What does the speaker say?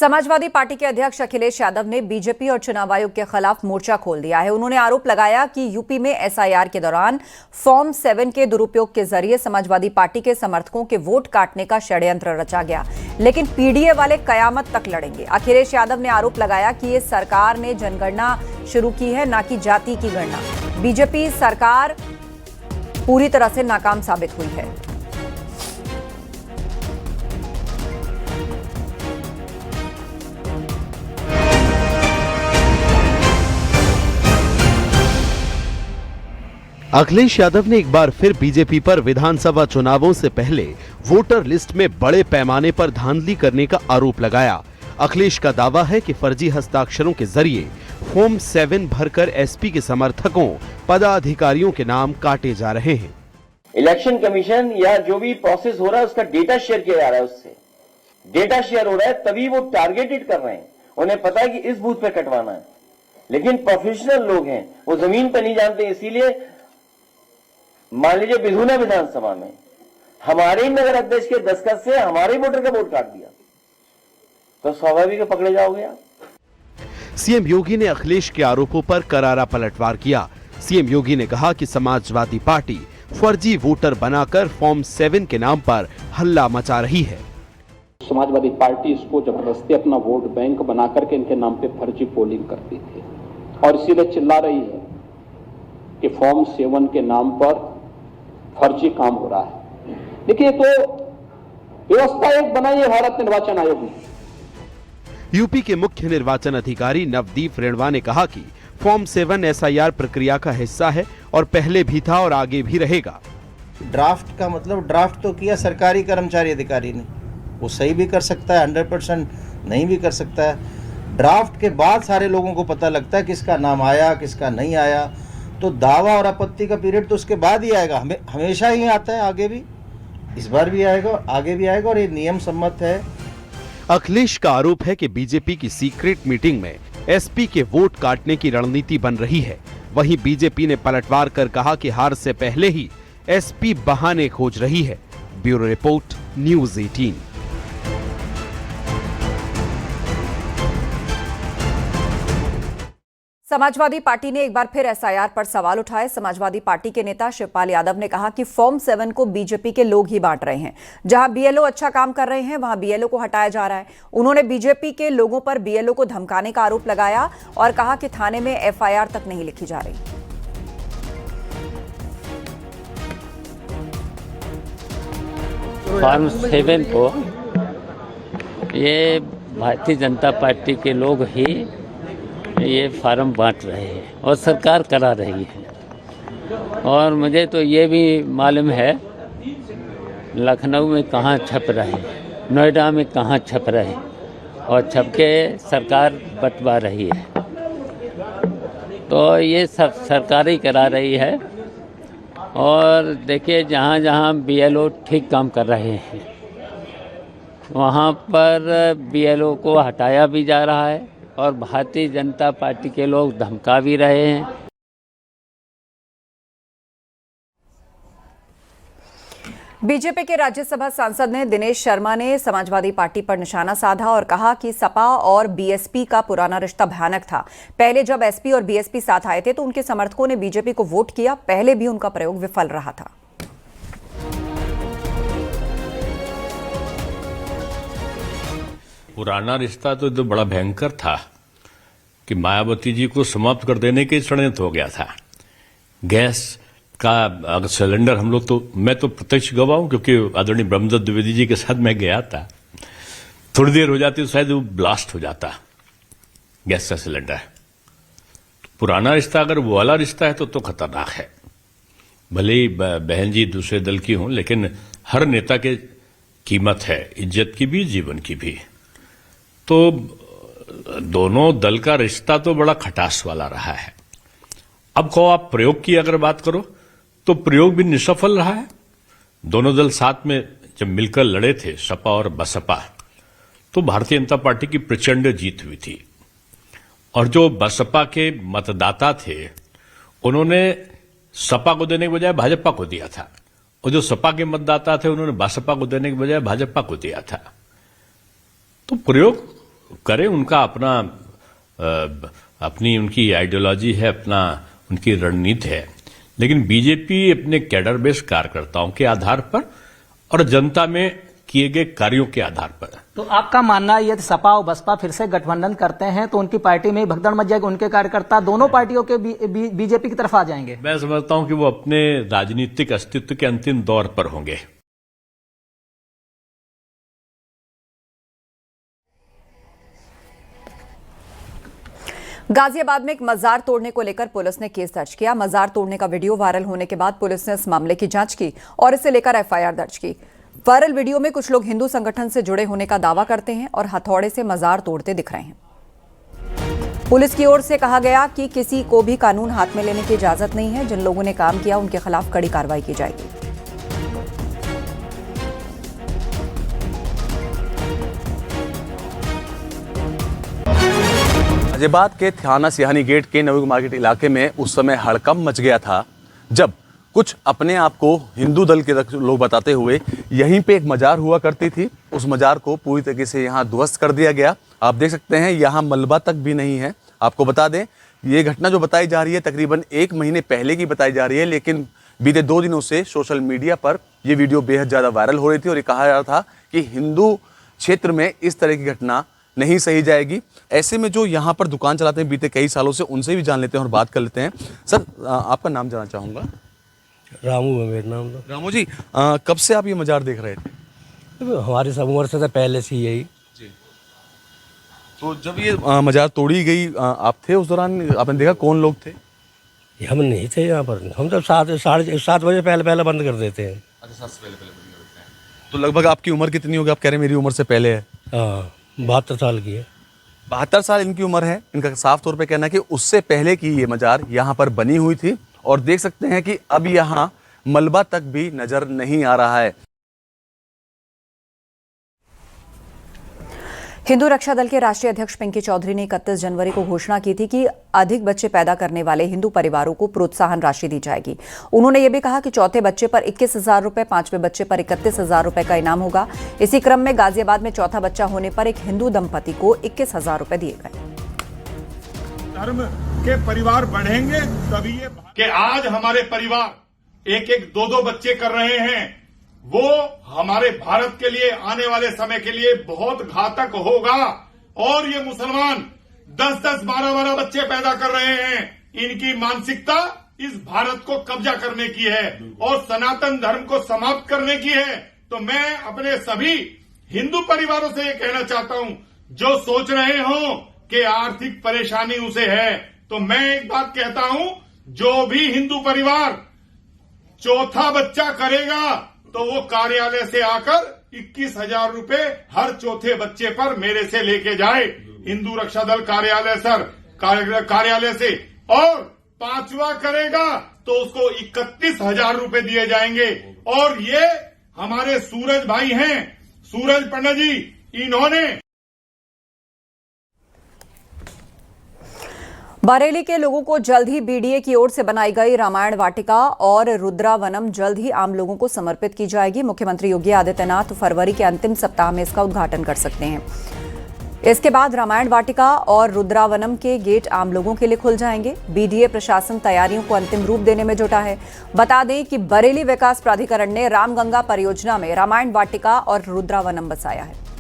Samajwadi party के अध्यक्ष अखिलेश यादव ने बीजेपी और चुनाव आयोग के खिलाफ मोर्चा खोल दिया है। उन्होंने आरोप लगाया कि यूपी में एसआईआर के दौरान फॉर्म 7 के दुरुपयोग के जरिए समाजवादी पार्टी के समर्थकों के वोट काटने का षड्यंत्र रचा गया, लेकिन पीडीए वाले कयामत तक लड़ेंगे। अखिलेश यादव ने आरोप लगाया कि ये सरकार ने जनगणना शुरू की है, न कि जाति की गणना। बीजेपी सरकार पूरी तरह से नाकाम साबित हुई है। अखिलेश यादव ने एक बार फिर बीजेपी पर विधानसभा चुनावों से पहले वोटर लिस्ट में बड़े पैमाने पर धांधली करने का आरोप लगाया। अखिलेश का दावा है कि फर्जी हस्ताक्षरों के जरिए फॉर्म 7 भरकर एसपी के समर्थकों पदाधिकारियों के नाम काटे जा रहे हैं। इलेक्शन कमीशन या जो भी प्रोसेस हो रहा है उसका डेटा शेयर किया जा रहा है, उससे डेटा शेयर हो रहा है, तभी वो टारगेटेड कर रहे हैं। उन्हें पता है कि इस बूथ पे कटवाना है, लेकिन प्रोफेशनल लोग हैं, वो जमीन पे नहीं जानते। इसीलिए मान लीजिए बिधुना विधानसभा में हमारे नगर अध्यक्ष के दस्तखत से हमारे वोटर का वोट काट दिया, तो स्वाभाविक पकड़े जाओगे आप। सीएम योगी ने अखिलेश के आरोपों पर करारा पलटवार किया। सीएम योगी ने कहा कि समाजवादी पार्टी फर्जी वोटर बनाकर फॉर्म 7 के नाम पर हल्ला मचा रही है। समाजवादी पार्टी इसको जबरदस्ती अपना वोट बैंक बना करके इनके नाम पे फर्जी पोलिंग करती थी और इसीलिए चिल्ला रही है कि फॉर्म 7 के नाम पर फर्जी काम हो रहा है। देखिए, तो व्यवस्था एक बनाई है भारत निर्वाचन आयोग ने। यूपी के मुख्य निर्वाचन अधिकारी नवदीप रेणवा ने कहा कि फॉर्म 7 एसआईआर प्रक्रिया का हिस्सा है और पहले भी था और आगे भी रहेगा। ड्राफ्ट का मतलब ड्राफ्ट तो किया सरकारी कर्मचारी अधिकारी ने, वो सही भी कर सकता है, 100% नहीं भी कर सकता है। ड्राफ्ट के बाद सारे लोगों को पता लगता है किसका नाम आया किसका नहीं आया, तो दावा और आपत्ति का पीरियड तो उसके बाद ही आएगा। हमेशा ही आता है, आगे भी, इस बार भी आएगा, आगे भी आएगा और ये नियम सम्मत है। अखिलेश का आरोप है कि बीजेपी की सीक्रेट मीटिंग में एसपी के वोट काटने की रणनीति बन रही है। वहीं बीजेपी ने पलटवार कर कहा कि हार से पहले ही एसपी बहाने खोज रही है। Bureau report, news 18। Samajwadi party ने एक बार फिर एसआईआर पर सवाल उठाए। समाजवादी पार्टी के नेता शिवपाल यादव ने कहा कि फॉर्म 7 को बीजेपी के लोग ही बांट रहे हैं। जहां बीएलओ अच्छा काम कर रहे हैं, वहां बीएलओ को हटाया जा रहा है। उन्होंने बीजेपी के लोगों पर बीएलओ को धमकाने का आरोप लगाया और कहा कि थाने में एफआईआर तक नहीं लिखी जा रही। फॉर्म 7 को ये भारतीय जनता पार्टी के लोग ही ये फार्म बांट रहे हैं और सरकार करा रही है। और मुझे तो ये भी मालूम है लखनऊ में कहाँ छप रहे, नोएडा में कहाँ छप रहे और छप के सरकार बंटवा रही है। तो ये सब सरकार ही करा रही है। और देखिए, जहाँ जहाँ बीएलओ ठीक काम कर रहे हैं वहाँ पर बीएलओ को हटाया भी जा रहा है और भारतीय जनता पार्टी के लोग धमका भी रहे हैं। बीजेपी के राज्यसभा सांसद ने दिनेश शर्मा ने समाजवादी पार्टी पर निशाना साधा और कहा कि सपा और बीएसपी का पुराना रिश्ता भयानक था। पहले जब एसपी और बीएसपी साथ आए थे तो उनके समर्थकों ने बीजेपी को वोट किया। पहले भी उनका प्रयोग विफल रहा था। पुराना रिश्ता तो बड़ा भयंकर था कि मायावती जी को समाप्त कर देने के षड्यंत्र हो गया था। गैस का सिलेंडर हम लोग तो, मैं तो प्रत्यक्ष गवाह हूं क्योंकि आदरणीय ब्रह्मदत्त द्विवेदी जी के साथ मैं गया था। थोड़ी देर हो जाती तो शायद वो ब्लास्ट हो जाता गैस का सिलेंडर। पुराना रिश्ता अगर वो वाला रिश्ता है तो खतरनाक है। भले ही बहन जी दूसरे दल की हों, लेकिन हर नेता के कीमत है, इज्जत की भी, जीवन की भी। तो दोनों दल का रिश्ता तो बड़ा खटास वाला रहा है। अब कहो आप प्रयोग की अगर बात करो तो प्रयोग भी निष्फल रहा है। दोनों दल साथ में जब मिलकर लड़े थे, सपा और बसपा, तो भारतीय जनता पार्टी की प्रचंड जीत हुई थी। और जो बसपा के मतदाता थे उन्होंने सपा को देने के बजाय भाजपा को दिया था, और जो सपा के मतदाता थे उन्होंने बसपा को देने के बजाय भाजपा को दिया था। तो प्रयोग करे, उनका अपना अपनी उनकी आइडियोलॉजी है, अपना उनकी रणनीति है। लेकिन बीजेपी अपने कैडर बेस्ड कार्यकर्ताओं के आधार पर और जनता में किए गए कार्यों के आधार पर। तो आपका मानना है यदि सपा और बसपा फिर से गठबंधन करते हैं तो उनकी पार्टी में भगदड़ मच जाएगी, उनके कार्यकर्ता दोनों पार्टियों के बीजेपी की तरफ आ जाएंगे? मैं समझता हूं कि वो अपने राजनीतिक अस्तित्व के अंतिम दौर पर होंगे। गाजियाबाद में एक मजार तोड़ने को लेकर पुलिस ने केस दर्ज किया। मजार तोड़ने का वीडियो वायरल होने के बाद पुलिस ने इस मामले की जांच की और इसे लेकर एफआईआर दर्ज की। वायरल वीडियो में कुछ लोग हिंदू संगठन से जुड़े होने का दावा करते हैं और हथौड़े से मजार तोड़ते दिख रहे हैं। पुलिस की ओर से कहा गया कि किसी को भी कानून हाथ में लेने की इजाजत नहीं है। जिन लोगों ने काम किया उनके खिलाफ कड़ी कार्रवाई की जाएगी। गाजियाबाद के थाना सिहानी गेट के नवी मार्केट इलाके में उस समय हड़कंप मच गया था जब कुछ अपने आप को हिंदू दल के लोग बताते हुए यहीं पे एक मजार हुआ करती थी, उस मजार को पूरी तरीके से यहाँ ध्वस्त कर दिया गया। आप देख सकते हैं यहाँ मलबा तक भी नहीं है। आपको बता दें ये घटना जो बताई जा रही है तकरीबन 1 महीने पहले की बताई जा रही है, लेकिन बीते 2 दिनों से सोशल मीडिया पर ये वीडियो बेहद ज़्यादा वायरल हो रही थी और ये कहा जा रहा था कि हिंदू क्षेत्र में इस तरह की घटना नहीं सही जाएगी। ऐसे में जो यहाँ पर दुकान चलाते हैं बीते कई सालों से, उनसे भी जान लेते हैं और बात कर लेते हैं। सर आपका नाम जानना चाहूँगा। रामू है मेरा नाम। तो रामू जी कब से आप ये मजार देख रहे थे? हमारी सब उम्र से तो पहले से यही जी। तो जब ये मजार तोड़ी गई आप थे उस दौरान? आपने देखा कौन लोग थे? हम नहीं थे यहाँ पर। हम तो 7 बजे पहले बंद कर देते हैं। अच्छा 7 से पहले बंद कर देते हैं। तो लगभग आपकी उम्र कितनी होगी? आप कह रहे हैं मेरी उम्र से पहले है। हाँ 72 साल की है। 72 साल इनकी उम्र है। इनका साफ तौर पे कहना है कि उससे पहले की ये मजार यहाँ पर बनी हुई थी और देख सकते हैं कि अब यहाँ मलबा तक भी नजर नहीं आ रहा है। हिंदू रक्षा दल के राष्ट्रीय अध्यक्ष पिंकी चौधरी ने 31 जनवरी को घोषणा की थी कि अधिक बच्चे पैदा करने वाले हिंदू परिवारों को प्रोत्साहन राशि दी जाएगी। उन्होंने ये भी कहा कि चौथे बच्चे पर 21,000 रुपए, 5वें बच्चे पर 31,000 रुपए का इनाम होगा। इसी क्रम में गाजियाबाद में चौथा बच्चा होने पर एक हिंदू दंपति को 21,000 रुपए दिए गए। धर्म के परिवार बढ़ेंगे तभी ये कि आज हमारे परिवार 1-1, 2-2 बच्चे कर रहे हैं, वो हमारे भारत के लिए आने वाले समय के लिए बहुत घातक होगा। और ये मुसलमान 10-10, 12-12 बच्चे पैदा कर रहे हैं। इनकी मानसिकता इस भारत को कब्जा करने की है और सनातन धर्म को समाप्त करने की है। तो मैं अपने सभी हिंदू परिवारों से ये कहना चाहता हूं जो सोच रहे हो कि आर्थिक परेशानी उसे है, तो मैं एक बात कहता हूं, जो भी हिंदू परिवार चौथा बच्चा करेगा तो वो कार्यालय से आकर 21,000 रुपए हर चौथे बच्चे पर मेरे से लेके जाए, हिंदू रक्षा दल कार्यालय से, और 5वां करेगा तो उसको 31,000 रुपए दिए जाएंगे। और ये हमारे सूरज भाई हैं, सूरज पंडित जी, इन्होंने बरेली के लोगों को जल्द ही बीडीए की ओर से बनाई गई रामायण वाटिका और रुद्रावनम जल्द ही आम लोगों को समर्पित की जाएगी। मुख्यमंत्री योगी आदित्यनाथ फरवरी के अंतिम सप्ताह में इसका उद्घाटन कर सकते हैं। इसके बाद रामायण वाटिका और रुद्रावनम के गेट आम लोगों के लिए खुल जाएंगे। बीडीए प्रशासन तैयारियों को अंतिम रूप देने में जुटा है। बता दें कि बरेली विकास प्राधिकरण ने रामगंगा परियोजना में रामायण वाटिका और रुद्रावनम बसाया है।